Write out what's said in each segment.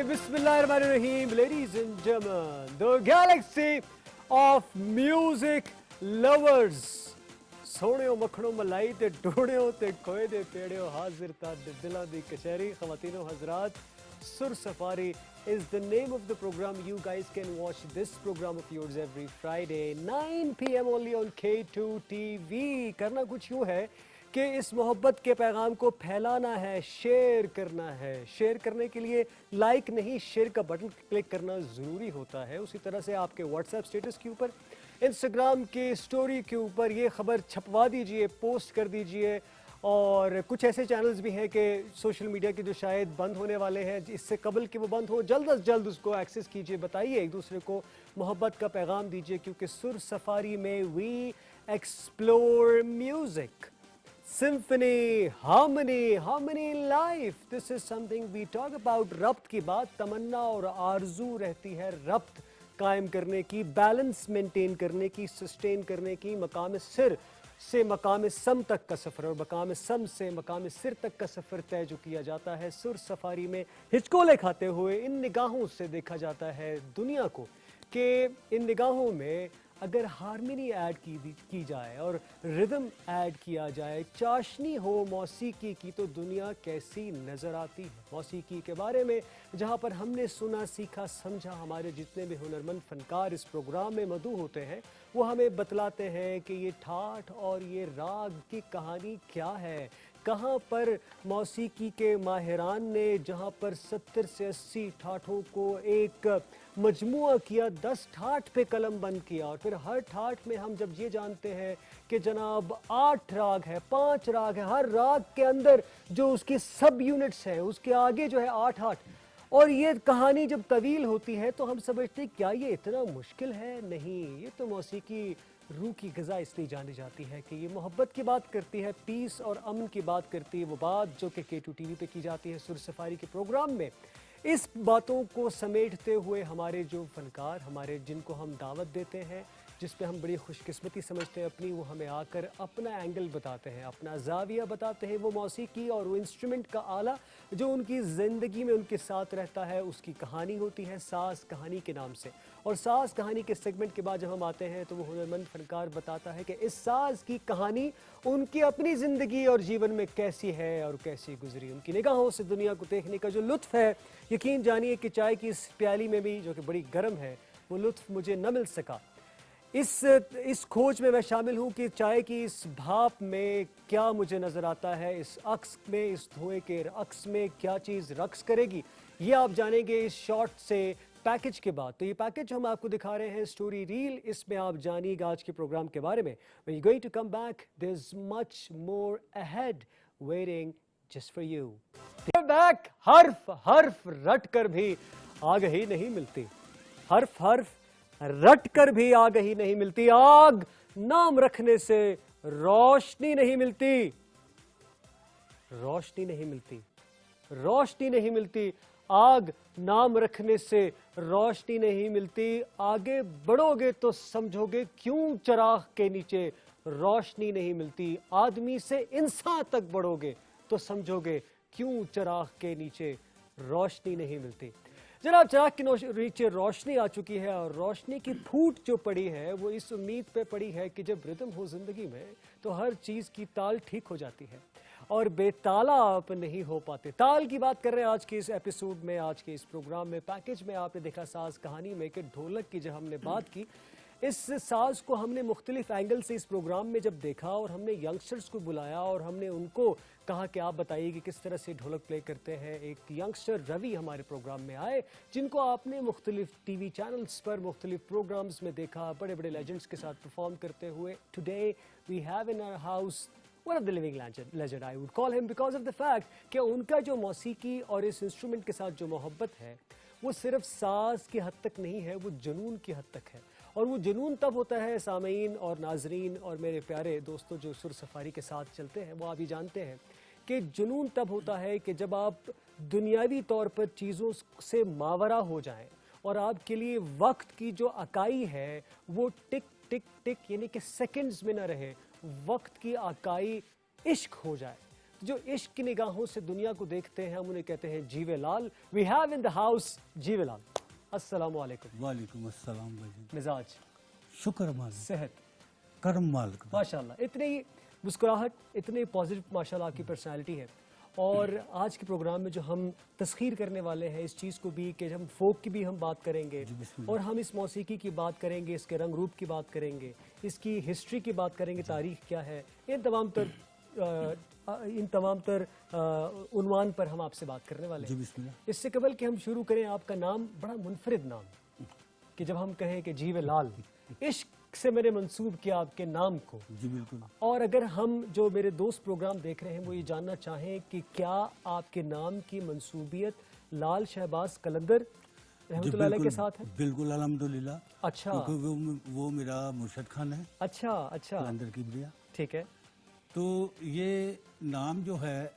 Bismillahirrahmanirrahim, ladies and gentlemen, the galaxy of music lovers. सोने मखणों मलाई ते डोड़ियों ते खोए दे पेड़ियों हाजिर ता दिलों दी कचहरी ख़वातीनो हज़रात सुर safari is the name of the program. You guys can watch this program of yours every Friday 9 p.m. only on K2 TV. करना कुछ यूँ है कि इस मोहब्बत के पैगाम को फैलाना है, शेयर करना है। शेयर करने के लिए लाइक नहीं, शेयर का बटन क्लिक करना ज़रूरी होता है। उसी तरह से आपके व्हाट्सएप स्टेटस के ऊपर, इंस्टाग्राम के स्टोरी के ऊपर ये खबर छपवा दीजिए, पोस्ट कर दीजिए। और कुछ ऐसे चैनल्स भी हैं कि सोशल मीडिया के जो शायद बंद होने वाले हैं, इससे कबल कि वो बंद हो, जल्द अज जल्द उसको एक्सेस कीजिए, बताइए एक दूसरे को, मोहब्बत का पैगाम दीजिए, क्योंकि सुर सफारी में we explore music, symphony, harmony life. This is something we talk about. रब्त की बात, तमन्ना और आरजू रहती है रब्त कायम करने की, बैलेंस मेंटेन करने की, सस्टेन करने की, मकाम सिर से मकाम सम तक का सफ़र और मकाम सम से मकाम सिर तक का सफ़र तय जो किया जाता है। सुर सफारी में हिचकोले खाते हुए इन निगाहों से देखा जाता है दुनिया को कि इन निगाहों में अगर हार्मनी ऐड की जाए और रिदम ऐड किया जाए, चाशनी हो मौसीकी की, तो दुनिया कैसी नज़र आती है। मौसीकी के बारे में जहाँ पर हमने सुना, सीखा, समझा, हमारे जितने भी हुनरमंद फनकार इस प्रोग्राम में मदऊ होते हैं वो हमें बतलाते हैं कि ये ठाठ और ये राग की कहानी क्या है। कहाँ पर मौसीकी के माहिरान ने जहाँ पर 70 से 80 ठाठों को एक मजमुआ किया, 10 ठाठ पे कलम बंद किया, और फिर हर ठाठ में हम जब ये जानते हैं कि जनाब 8 राग है, 5 राग है, हर राग के अंदर जो उसकी सब यूनिट्स हैं उसके आगे जो है 8, और ये कहानी जब तवील होती है तो हम समझते हैं क्या ये इतना मुश्किल है? नहीं, ये तो मौसीकी रूह की ग़िज़ा इसलिए जानी जाती है कि ये मोहब्बत की बात करती है, पीस और अमन की बात करती है, वो बात जो कि K2 TV पे की जाती है सुर सफारी के प्रोग्राम में। इस बातों को समेटते हुए हमारे जो फनकार, हमारे जिनको हम दावत देते हैं, जिस पे हम बड़ी खुशकिस्मती समझते हैं अपनी, वो हमें आकर अपना एंगल बताते हैं, अपना ज़ाविया बताते हैं। वो मौसीकी और वो इंस्ट्रूमेंट का आला जो उनकी ज़िंदगी में उनके साथ रहता है, उसकी कहानी होती है साज़ कहानी के नाम से। और साज़ कहानी के सेगमेंट के बाद जब हम आते हैं तो वो हुनरमंद फनकार बताता है कि इस साज़ की कहानी उनकी अपनी ज़िंदगी और जीवन में कैसी है और कैसी गुजरी। उनकी निगाहों से दुनिया को देखने का जो लुत्फ़ है, यकीन जानिए कि चाय की इस प्याली में भी, जो कि बड़ी गर्म है, वो लुत्फ़ मुझे न मिल सका। इस खोज में मैं शामिल हूँ कि चाय की इस भाप में क्या मुझे नज़र आता है, इस अक्स में, इस धुएं के अक्स में क्या चीज़ रक्स करेगी, ये आप जानेंगे इस शॉर्ट से पैकेज के बाद। तो ये पैकेज हम आपको दिखा रहे हैं, स्टोरी रील, इसमें आप जानिएगा आज के प्रोग्राम के बारे में। When you're going to come back, there's much more ahead waiting just for you. Back हर्फ रट कर भी आगही नहीं मिलती, हर्फ रट कर भी आगही नहीं मिलती, आग नाम रखने से रोशनी नहीं मिलती, रोशनी नहीं मिलती, रोशनी नहीं मिलती, आग नाम रखने से रोशनी नहीं मिलती। आगे बढ़ोगे तो समझोगे क्यों चिराग के नीचे रोशनी नहीं मिलती, आदमी से इंसान तक बढ़ोगे तो समझोगे क्यों चिराग के नीचे रोशनी नहीं मिलती। जनाब, चिराग के नीचे रोशनी आ चुकी है और रोशनी की फूट जो पड़ी है वो इस उम्मीद पे पड़ी है कि जब रिदम हो ज़िंदगी में तो हर चीज़ की ताल ठीक हो जाती है और बेताला आप नहीं हो पाते। ताल की बात कर रहे हैं आज के इस एपिसोड में, आज के इस प्रोग्राम में, पैकेज में। आपने देखा साज कहानी में कि ढोलक की जब हमने बात की, इस साज को हमने मुख्तलिफ एंगल से इस प्रोग्राम में जब देखा और हमने यंगस्टर्स को बुलाया और हमने उनको कहा कि आप बताइए कि किस तरह से ढोलक प्ले करते हैं। एक यंगस्टर रवि हमारे प्रोग्राम में आए, जिनको आपने मुख्तलिफ टीवी चैनल्स पर मुख्तलिफ प्रोग्राम्स में देखा, बड़े बड़े लेजेंड्स के साथ परफॉर्म करते हुए। Today we have in our house one of the living legend, I would call him because of the fact कि उनका जो मौसीकी और इस इंस्ट्रूमेंट के साथ जो मोहब्बत है वो सिर्फ साज की हद तक नहीं है, वो जुनून की हद तक है। और वो जुनून तब होता है, सामीन और नाजरीन और मेरे प्यारे दोस्तों जो सुर सफारी के साथ चलते हैं, वो आप ही जानते हैं कि जुनून तब होता है कि जब आप दुनियावी तौर पर चीज़ों से मावरा हो जाएं और आपके लिए वक्त की जो अकाई है वो टिक टिक टिक यानी कि सेकंड्स में ना रहे, वक्त की अकाई इश्क हो जाए। जो इश्क की निगाहों से दुनिया को देखते हैं, हम उन्हें कहते हैं Jeeve Lal. We have in the house Jeeve Lal. अस्सलाम वालेकुम। वालेकुम अस्सलाम भाई। मिजाज, शुक्र मालिक, सेहत, करम मालिक। माशाल्लाह, इतनी मुस्कुराहट, इतनी पॉजिटिव माशाल्लाह आपकी पर्सनालिटी है। और आज के प्रोग्राम में जो हम तस्खीर करने वाले हैं इस चीज़ को भी कि हम फोक की भी हम बात करेंगे और हम इस मौसीकी की बात करेंगे, इसके रंग रूप की बात करेंगे, इसकी हिस्ट्री की बात करेंगे, तारीख क्या है, इन तमाम तर उन्वान पर हम आपसे बात करने वाले हैं। इससे कबल कि हम शुरू करें, आपका नाम बड़ा मुनफरिद नाम कि जब हम कहें कि जीवे लाल, इश्क से मैंने मंसूब किया आपके नाम को। जी बिल्कुल। और अगर हम जो मेरे दोस्त प्रोग्राम देख रहे हैं वो ये जानना चाहें कि क्या आपके नाम की मंसूबियत लाल शहबाज कलंदर रहमतुल्लाह अलैह के साथ है? बिल्कुल अल्हम्दुलिल्लाह। अच्छा, क्योंकि वो मेरा मुर्शद खान है। अच्छा अच्छा, कलंदर की ब्रिया। ठीक है। तो ये नाम जो है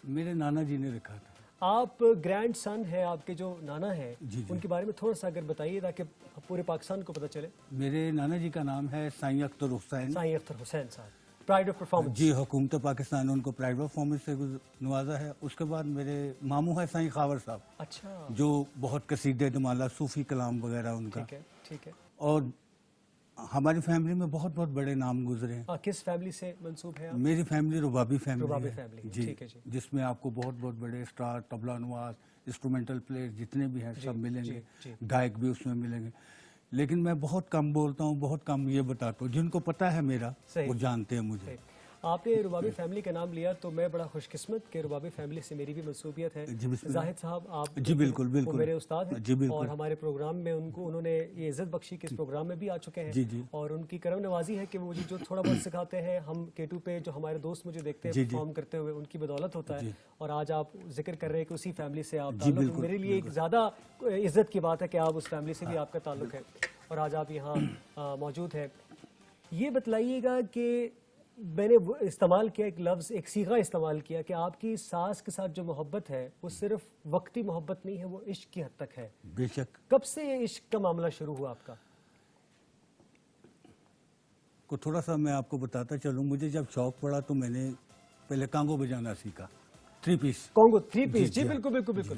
मेरे नाना जी ने रखा था। आप ग्रैंड सन है, आपके जो नाना है जी, जी। उनके बारे में थोड़ा सा अगर बताइए ताकि पूरे पाकिस्तान को पता चले। मेरे नाना जी का नाम है साईं अख्तर हुसैन। साईं अख्तर हुसैन साहब, प्राइड ऑफ परफॉर्मेंस। जी, हुकूमत पाकिस्तान ने उनको प्राइड ऑफ परफॉर्मेंस से नवाजा है। उसके बाद मेरे मामू है साईं खावर साहब, अच्छा, जो बहुत कसीदे दमाला सूफी कलाम वगैरह उनका। ठीक है, ठीक है। और हमारी फैमिली में बहुत बहुत बड़े नाम गुजरे हैं। किस फैमिली से मंसूब है आप? मेरी फैमिली रुबाबी फैमिली रुबाबी है। फैमिली है, जी, ठीक है जी। जिसमें आपको बहुत बहुत बड़े star, tabla Nawaz, instrumental player जितने भी हैं सब मिलेंगे, जी। गायक भी उसमें मिलेंगे। लेकिन मैं बहुत कम बोलता हूँ, बहुत कम ये बताता हूँ। जिनको पता है मेरा वो जानते हैं मुझे। सही। आपने रुबाबी फैमिली का नाम लिया तो मैं बड़ा खुशकिस्मत कि रुबाबी फैमिली से मेरी भी मंसूबियत है। जी, बिस्मिल्लाह। जाहिद साहब, आप जी बिल्कुल वो बिल्कुल मेरे उस्ताद हैं। जी बिल्कुल। और हमारे प्रोग्राम में उन्होंने ये इज्जत बख्शी कि इस प्रोग्राम में भी आ चुके हैं। जी, जी। और उनकी करम नवाजी है कि वो मुझे जो थोड़ा बहुत सिखाते हैं, हम केटू पे जो हमारे दोस्त मुझे देखते हैं जी, जी। परफॉर्म करते हुए, उनकी बदौलत होता है। जी। और आज आप जिक्र कर रहे हैं कि उसी फैमिली से आप जी, ताल्लुक, बिल्कुल, मेरे लिए एक ज़्यादा इज्जत की बात है कि आप उस फैमिली से भी आपका ताल्लुक है और आज आप यहाँ मौजूद हैं। ये बतलाइएगा कि मैंने इस्तेमाल किया एक लफ्ज़, एक सीगा इस्तेमाल किया कि आपकी सास के साथ जो मोहब्बत है वो सिर्फ वक्ती मोहब्बत नहीं है, वो इश्क की हद तक है। बेशक। कब से ये इश्क का मामला शुरू हुआ आपका? को थोड़ा सा मैं आपको बताता चलूँ। मुझे जब शौक पड़ा तो मैंने पहले कांगो बजाना सीखा, 3 पीस। कॉन्गो 3 पीस, जी हाँ। बिल्कुल बिल्कुल बिल्कुल।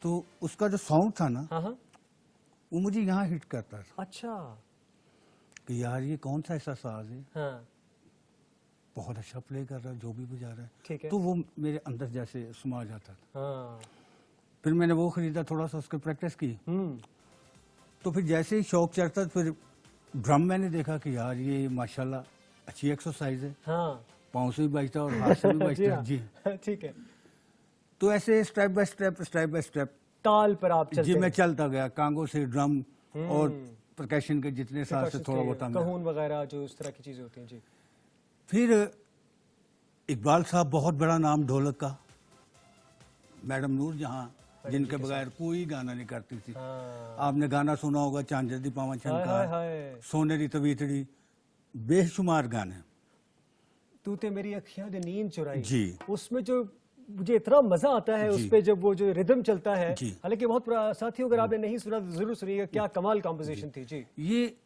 तो उसका जो साउंड था ना, हाँ हाँ, वो मुझे यहाँ हिट करता था अच्छा, कि यार ये कौन सा ऐसा साज है, हाँ बहुत अच्छा प्ले कर रहा है, जो भी बजा रहा है। ठीक है। तो वो मेरे अंदर जैसे समा जाता था। हाँ, फिर मैंने वो खरीदा, थोड़ा सा उसकी प्रैक्टिस की। तो फिर जैसे ही शौक चढ़ता फिर ड्रम मैंने देखा कि यार ये माशाल्लाह अच्छी एक्सरसाइज है, हाँ पाँव से भी बजता है और हाथ से भी जी बजता हाँ, है। जी। ठीक है। तो ऐसे स्टेप बाय स्टेप ताल पर आप चलते जी मैं हैं। चलता गया, कांगो से ड्रम और परकशन के जितने साथ से थोड़ा बहुत आया। कहून वगैरह जो इस तरह की चीजें होती हैं। जी। फिर इकबाल साहब, बहुत बड़ा नाम ढोलक का, मैडम नूर जहां, जिनके बगैर कोई गाना नहीं करती थी। हाँ। आपने गाना सुना होगा, चांद दी पावा हाय छनका, हाय, सोनेरी तवीतड़ी, बेशुमार गाने। तूते मेरी अखियां ने नींद चुराई, जी। उसमें जो मुझे इतना मजा आता है जी। उस पे जब वो जो रिदम चलता है। जी। हालांकि बहुत साथियों, अगर आपने नहीं सुना तो जरूर सुनिएगा, क्या कमाल कॉम्पोजिशन थी। जी। ये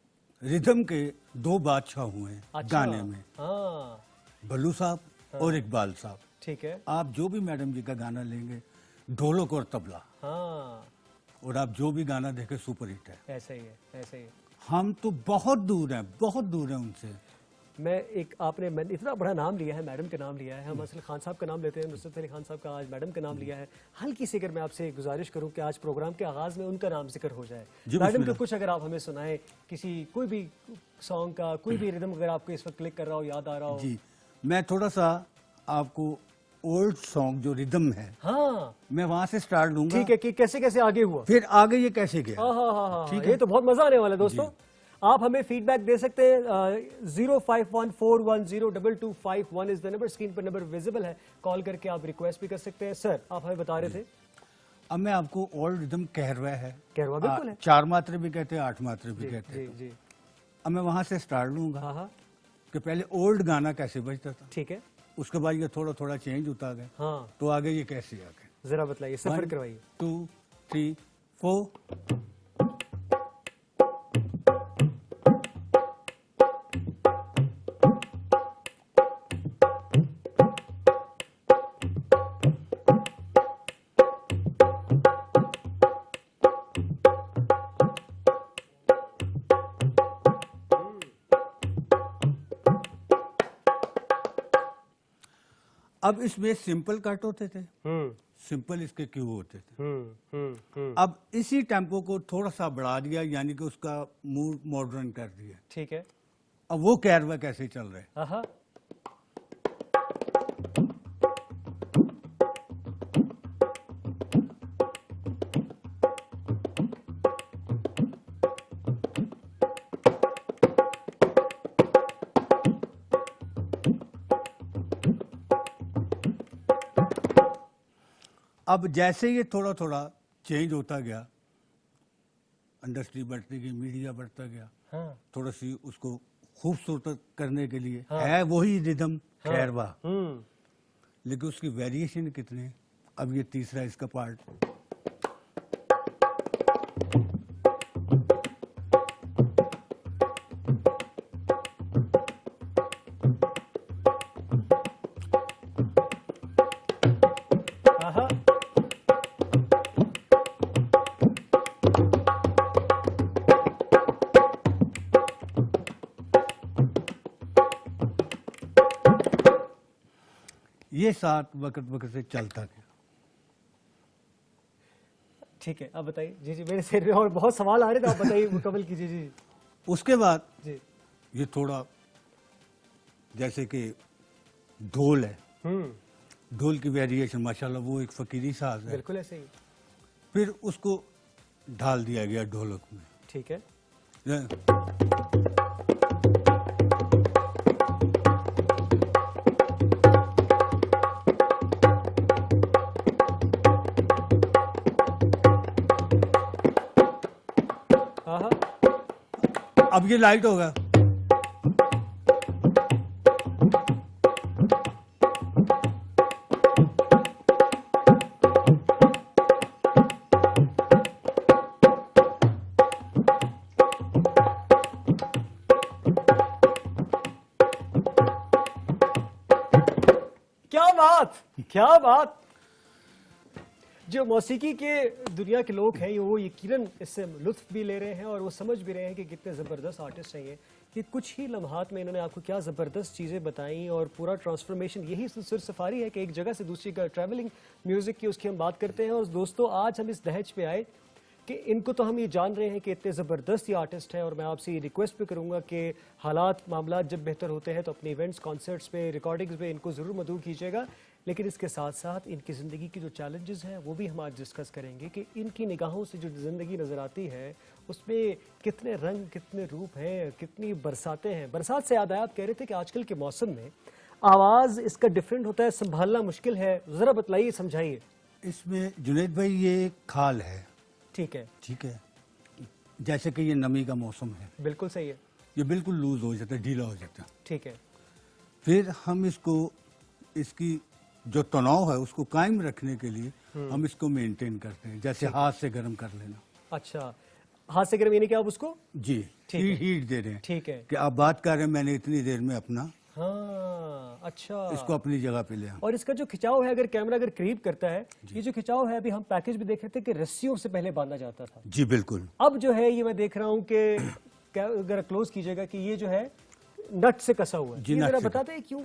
रिदम के 2 बादशाह हुए हैं अच्छा, गाने में, हाँ भल्लू साहब और इकबाल साहब। ठीक है। आप जो भी मैडम जी का गाना लेंगे, ढोलक और तबला, हाँ, और आप जो भी गाना देखें सुपर हिट है। ऐसा ही है, ऐसा ही है। हम तो बहुत दूर हैं उनसे। मैंने इतना बड़ा नाम लिया है, मैडम का नाम लिया है, हम असल खान साहब का नाम लेते हैं, नुसरत अली खान साहब का, आज मैडम का नाम लिया है। हल्की सी अगर मैं आपसे गुजारिश करूं कि आज प्रोग्राम के आगाज में उनका नाम जिक्र हो जाए, मैडम का कुछ अगर आप हमें सुनाएं, किसी कोई भी सॉन्ग का कोई भी रिदम अगर आपको इस वक्त क्लिक कर रहा हो, याद आ रहा हो। जी, मैं थोड़ा सा आपको ओल्ड सॉन्ग जो रिदम है, हाँ मैं वहां से स्टार्ट लूंगा। ठीक है, कि कैसे कैसे आगे हुआ, फिर आगे ये कैसे गया। हाँ हाँ हाँ, ठीक ये तो बहुत मजा आने वाला है दोस्तों। आप हमें फीडबैक दे सकते हैं। 0514102251 इज द नंबर, स्क्रीन पर नंबर विजिबल है, कॉल करके आप रिक्वेस्ट भी कर सकते हैं। सर, आप हमें बता रहे थे। अब मैं आपको ओल्ड रिदम कहरवा है, कहरवा बिल्कुल है, 4 मात्रे भी कहते हैं, 8 मात्रे भी कहते जी हैं। जी, अब मैं वहां से स्टार्ट लूंगा हाँ हाँ, कि पहले ओल्ड गाना कैसे बजता था, ठीक है। उसके बाद ये थोड़ा थोड़ा चेंज होता गया, हाँ, तो आगे ये कैसे आ गया। जरा बताइए, सफर करवाइए। 2 3 4। अब इसमें सिंपल कट होते थे, सिंपल इसके क्यू होते थे। अब इसी टेम्पो को थोड़ा सा बढ़ा दिया, यानी कि उसका मूड मॉडर्न कर दिया। ठीक है। अब वो कैरवा कैसे चल रहे हैं। आहा। अब जैसे ये थोड़ा थोड़ा चेंज होता गया, इंडस्ट्री बढ़ती गई, मीडिया बढ़ता गया, हाँ। थोड़ा सी उसको खूबसूरत करने के लिए है वही रिदम खैरवा, लेकिन उसकी वेरिएशन कितने हैं। अब ये तीसरा इसका पार्ट। आहा। ये साथ वक्त वक्त से चलता गया। ठीक है, अब बताइए। जी जी, मेरे सिर में और बहुत सवाल आ रहे थे, आप बताइए, मुकम्मल कीजिए। जी उसके बाद जी। ये थोड़ा जैसे कि ढोल है, ढोल की वेरिएशन माशाल्लाह वो एक फकीरी साज है, बिल्कुल ऐसे ही। फिर उसको ढाल दिया गया ढोलक में। ठीक है। आहा। अब ये लाइट होगा। क्या बात, क्या बात। जो मौसीकी के दुनिया के लोग हैं वो यकीनन इससे लुत्फ भी ले रहे हैं और वो समझ भी रहे हैं कि कितने ज़बरदस्त आर्टिस्ट हैं ये, कि कुछ ही लम्हात में इन्होंने आपको क्या ज़बरदस्त चीज़ें बताई और पूरा ट्रांसफॉर्मेशन। यही सिर सफारी है कि एक जगह से दूसरी जगह ट्रैवलिंग म्यूज़िक की, उसकी हम बात करते हैं। और दोस्तों, आज हम इस दहेज पे आए कि इनको तो हम ये जान रहे हैं कि इतने ज़बरदस्त ये आर्टिस्ट हैं, और मैं आपसे ये रिक्वेस्ट भी करूँगा कि हालात मामला जब बेहतर होते हैं तो अपने इवेंट्स, कॉन्सर्ट्स पे, रिकॉर्डिंग्स पे इनको ज़रूर मदऊ कीजिएगा। लेकिन इसके साथ साथ इनकी ज़िंदगी की जो चैलेंजेस हैं वो भी हम आज डिस्कस करेंगे कि इनकी निगाहों से जो ज़िंदगी नज़र आती है उसमें कितने रंग, कितने रूप हैं, कितनी बरसातें हैं। बरसात से याद आया, आप कह रहे थे कि आजकल के मौसम में आवाज़ इसका डिफरेंट होता है, संभालना मुश्किल है। ज़रा बतलाइए, समझाइए। इसमें जुनैद भाई ये खाल है। ठीक है। ठीक है, जैसे कि ये नमी का मौसम है, बिल्कुल सही है। ये बिल्कुल लूज हो जाता है, ढीला हो जाता है। ठीक है। फिर हम इसको, इसकी जो तनाव है उसको कायम रखने के लिए हम इसको मेंटेन करते हैं, जैसे हाथ से गर्म कर लेना। अच्छा, हाथ से गर्म यानी कि आप उसको जी हीट दे रहे हैं। ठीक है। कि आप बात कर रहे हैं, मैंने इतनी देर में अपना, हाँ, अच्छा, इसको अपनी जगह पे ले आया। और इसका जो खिंचाव है, अगर कैमरा अगर करीब करता है, ये जो खिंचाव है, अभी हम पैकेज भी देख रहे थे कि रस्सियों से पहले बांधा जाता था। जी बिल्कुल। अब जो है ये मैं देख रहा हूँ कि अगर क्लोज कीजिएगा कि ये जो है नट से कसा हुआ है। जी, ये नट जरा से बताते हैं क्यों।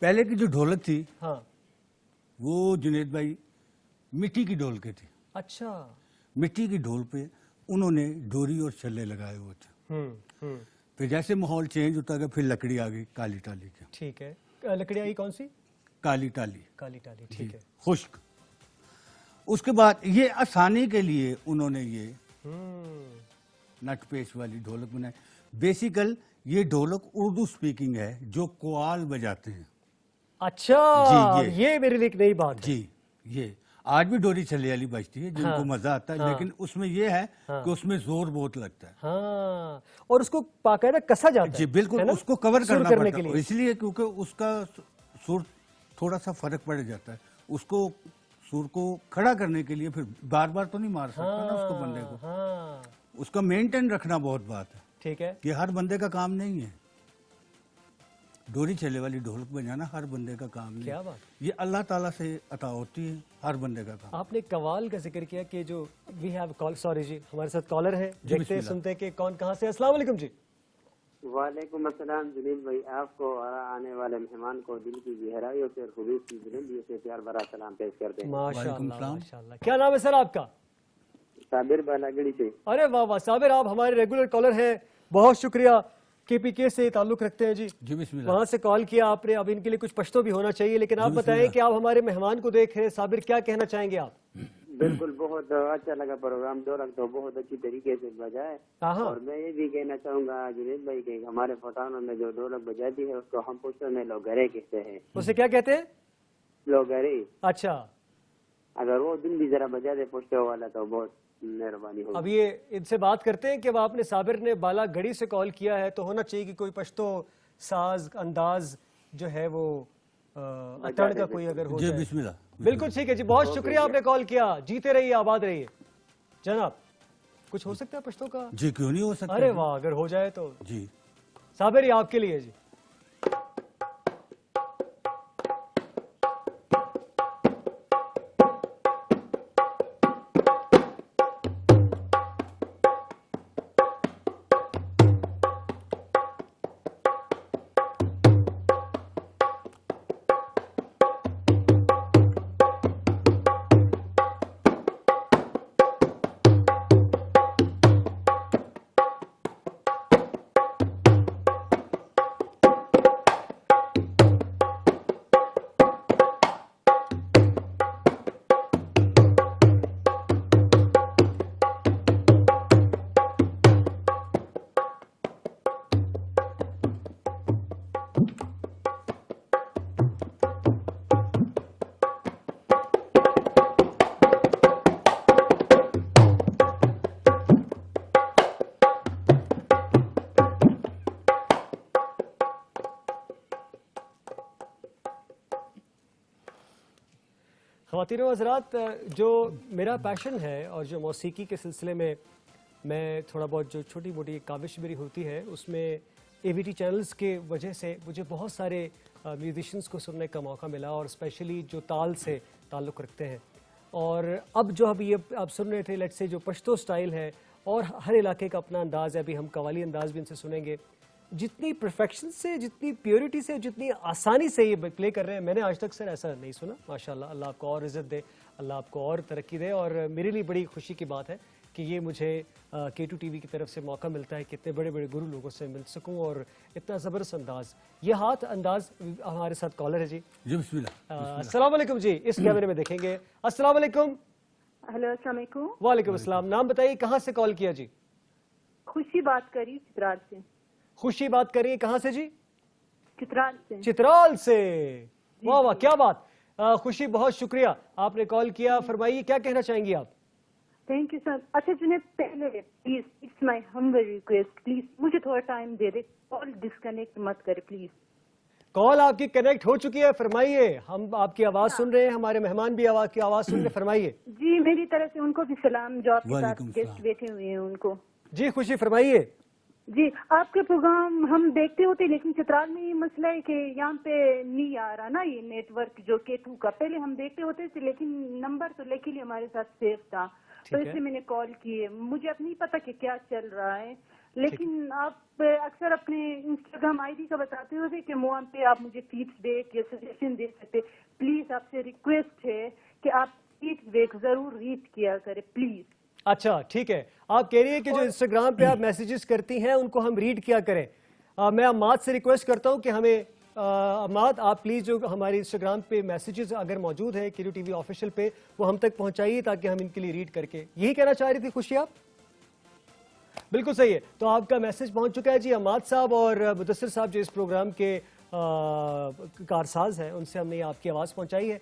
पहले की जो ढोलक थी, हाँ, वो जुनैद भाई मिट्टी की ढोल के थी। अच्छा। मिट्टी की ढोल पे उन्होंने डोरी और छल्ले लगाए हुए थे। फिर जैसे माहौल चेंज होता गया, फिर लकड़ी आ गई काली टाली की। ठीक है। लकड़ी आई कौन सी? काली टाली। काली टाली, ठीक है। खुश्क। उसके बाद ये आसानी के लिए उन्होंने ये नट पेश वाली ढोलक बनाई। बेसिकल ये ढोलक उर्दू स्पीकिंग है, जो क्वाल बजाते हैं। अच्छा, जी, ये मेरे लिए एक नई बात है। जी, ये आज भी डोरी छल्ले वाली बजती है, जिनको मजा आता है। लेकिन उसमें ये है कि उसमें जोर बहुत लगता है। हाँ, और उसको बाकायदा कसा जाता है। जी बिल्कुल, उसको कवर करना करने पड़ता के है, लिए। इसलिए क्योंकि उसका सुर थोड़ा सा फर्क पड़ जाता है। उसको सुर को खड़ा करने के लिए फिर बार बार तो नहीं मार सकता ना उसको, बंदे को। हाँ, उसका मेंटेन रखना बहुत बात है। ठीक है। ये हर बंदे का काम नहीं है। डोरी छल्ले वाली ढोलक बजाना हर बंदे का काम नहीं। क्या बात। ये अल्लाह ताला से अता होती है, हर बंदे का काम। आपने कवाल का जिक्र किया कि जो वी हैव कॉल, सॉरी जी, हमारे साथ कॉलर है, देखते हैं सुनते हैं कि कौन कहाँ से। अस्सलाम वालेकुम जी। वालेकुम अस्सलाम जुनीद भाई, आपको और आने वाले मेहमान को दिल की गहराइयों से और खुबूस की बुलंदियों से प्यार भरा सलाम पेश करते हैं। माशाअल्लाह माशाअल्लाह। क्या नाम है सर आपका? साबिर बालागढ़ी से। अरे वाह वाह, साबिर आप हमारे रेगुलर कॉलर हैं, बहुत शुक्रिया। केपीके से ताल्लुक रखते हैं जी, बिस्मिल्लाह। वहां से कॉल किया आपने। अब इनके लिए कुछ पश्तो भी होना चाहिए, लेकिन आप बताएं कि आप हमारे मेहमान को देख रहे हैं, साबिर क्या कहना चाहेंगे आप? बिल्कुल, बहुत अच्छा लगा प्रोग्राम, ढोलक तो बहुत अच्छी तरीके से बजाए। और मैं ये भी कहना चाहूंगा जुनीद भाई कि हमारे पठानों में जो ढोलक बजाती है उसको हम पुश्तों में लोगरे कहते हैं। उसे क्या कहते हैं? लोगरे। अच्छा, अगर वो दिन भी जरा बजा दे पुश्तों वाला तो बहुत मेहरबानी होगी। अब ये इनसे बात करते हैं कि अब आपने साबिर ने बालागढ़ी से कॉल किया है तो होना चाहिए कि कोई पश्तो साज अंदाज जो है वो अतड़ का कोई अगर हो जी जाए। बिस्मिल्लाह। बिल्कुल ठीक है जी, बहुत शुक्रिया आपने कॉल किया। जीते रहिए, आबाद रहिए जनाब। कुछ हो सकता है पश्तो का? जी क्यों नहीं हो सकता? अरे वाह, अगर हो जाए तो जी साबिर ये आपके लिए जी। ख़वातीन व हज़रात, जो मेरा पैशन है और जो मौसीकी के सिलसिले में मैं थोड़ा बहुत जो छोटी मोटी काविश मेरी होती है उसमें एवीटी चैनल्स के वजह से मुझे बहुत सारे म्यूजिशंस को सुनने का मौका मिला, और स्पेशली जो ताल से ताल्लुक़ रखते हैं। और अब जो अभी ये आप सुन रहे थे, लेट्स से जो पश्तो स्टाइल है और हर इलाके का अपना अंदाज़ है, अभी हम कवाली अंदाज़ भी इनसे सुनेंगे। जितनी परफेक्शन से, जितनी प्योरिटी से, जितनी आसानी से ये प्ले कर रहे हैं, मैंने आज तक सर ऐसा नहीं सुना। माशाल्लाह, अल्लाह आपको और इज़्ज़त दे, अल्लाह आपको और तरक्की दे। और मेरे लिए बड़ी खुशी की बात है कि ये मुझे K2 TV की तरफ से मौका मिलता है कि इतने बड़े बड़े गुरु लोगों से मिल सकूं, और इतना ज़बरदस्त अंदाज़, ये हाथ अंदाज़। हमारे साथ कॉलर है जी। जी बिस्मिल्लाह। अस्सलाम वालेकुम जी, इस कैमरे में देखेंगे। अस्सलाम वालेकुम। हेलो, अस्सलाम वालेकुम। वालेकुम अस्सलाम। नाम बताइए, कहाँ से कॉल किया जी? खुशी बात करी चित्राल से। खुशी बात करिए, कहाँ से जी? चित्राल से। चित्राल से, वाह वाह, क्या बात। खुशी, बहुत शुक्रिया आपने कॉल किया। फरमाइए, क्या कहना चाहेंगी आप? Thank you sir. अच्छा जुनेद, पहले please, it's my humble request, please मुझे थोड़ा टाइम दे दे, कॉल डिस्कनेक्ट मत करे प्लीज। कॉल आपकी कनेक्ट हो चुकी है, फरमाइए। हम आपकी आवाज सुन रहे हैं, हमारे मेहमान भी आपकी आवाज सुन रहे, फरमाइए। जी, मेरी तरफ से उनको भी सलाम, जो आपके साथ गेस्ट बैठे हुए हैं उनको। जी खुशी, फरमाइए। जी, आपके प्रोग्राम हम देखते होते, लेकिन चित्राल में ये मसला है कि यहाँ पे नहीं आ रहा ना ये नेटवर्क जो K2 का। पहले हम देखते होते थे, लेकिन नंबर तो लकीली हमारे साथ सेव था, तो इसलिए मैंने कॉल किए। मुझे अब नहीं पता कि क्या चल रहा है, लेकिन आप अक्सर अपने इंस्टाग्राम आईडी का बताते होते कि वहाँ पे आप मुझे फीडबैक या सजेशन दे सकते। प्लीज आपसे रिक्वेस्ट है कि आप फीडबैक जरूर रीड किया करें प्लीज। अच्छा ठीक है, आप कह रही है कि जो इंस्टाग्राम पे आप मैसेजेस करती हैं उनको हम रीड किया करें। मैं अम्माद से रिक्वेस्ट करता हूं कि हमें अम्माद, आप प्लीज जो हमारे इंस्टाग्राम पे मैसेजेस अगर मौजूद है K2 TV ऑफिशियल पे, वो हम तक पहुंचाइए ताकि हम इनके लिए रीड करके, यही कहना चाह रही थी खुशी आप? बिल्कुल सही है, तो आपका मैसेज पहुंच चुका है जी। अम्माद साहब और मुदस्सिर साहब जो इस प्रोग्राम के कारसाज हैं, उनसे हमने आपकी आवाज़ पहुंचाई है।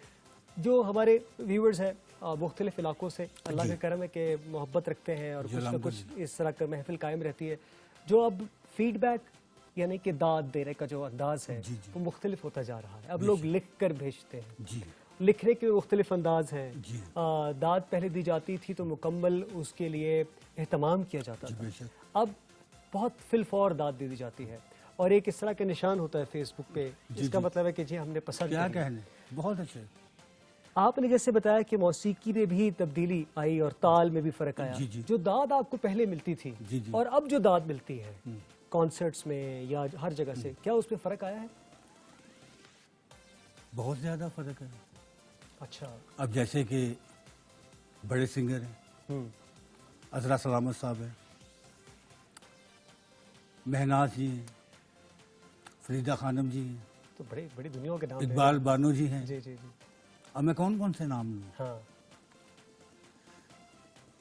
जो हमारे व्यूवर्स हैं मुख्तलिफ इलाकों से, अल्लाह का करम है कि मोहब्बत रखते हैं और कुछ ना कुछ इस तरह का महफिल कायम रहती है। जो अब फीडबैक यानी कि दाद देने का जो अंदाज है वो मुख्तलिफ होता जा रहा है। अब लोग लिख कर भेजते हैं, लिखने के मुख्तलिफ अंदाज हैं। दाद पहले दी जाती थी तो मुकम्मल उसके लिए एहतमाम किया जाता था, अब बहुत फिलफौर दाद दे दी जाती है। और एक इस तरह का निशान होता है फेसबुक पे, जिसका मतलब है कि जी हमने पसंद क्या कहने, बहुत अच्छे। आपने जैसे बताया कि मौसीकी में भी तब्दीली आई और ताल में भी फर्क आया। जो दाद आपको पहले मिलती थी और अब जो दाद मिलती है कॉन्सर्ट्स में या हर जगह से, क्या उसमें फ़र्क आया है? बहुत ज़्यादा फर्क है। अच्छा। अब जैसे कि बड़े सिंगर हैं, अजरा सलामत साहब हैं, महनाज जी हैं, फरीदा खानम जी हैं, तो बड़ी बड़ी दुनिया के नाम हैं। इकबाल बानो जी हैं। जी जी जी। अब मैं कौन कौन से नाम लूँ? हाँ।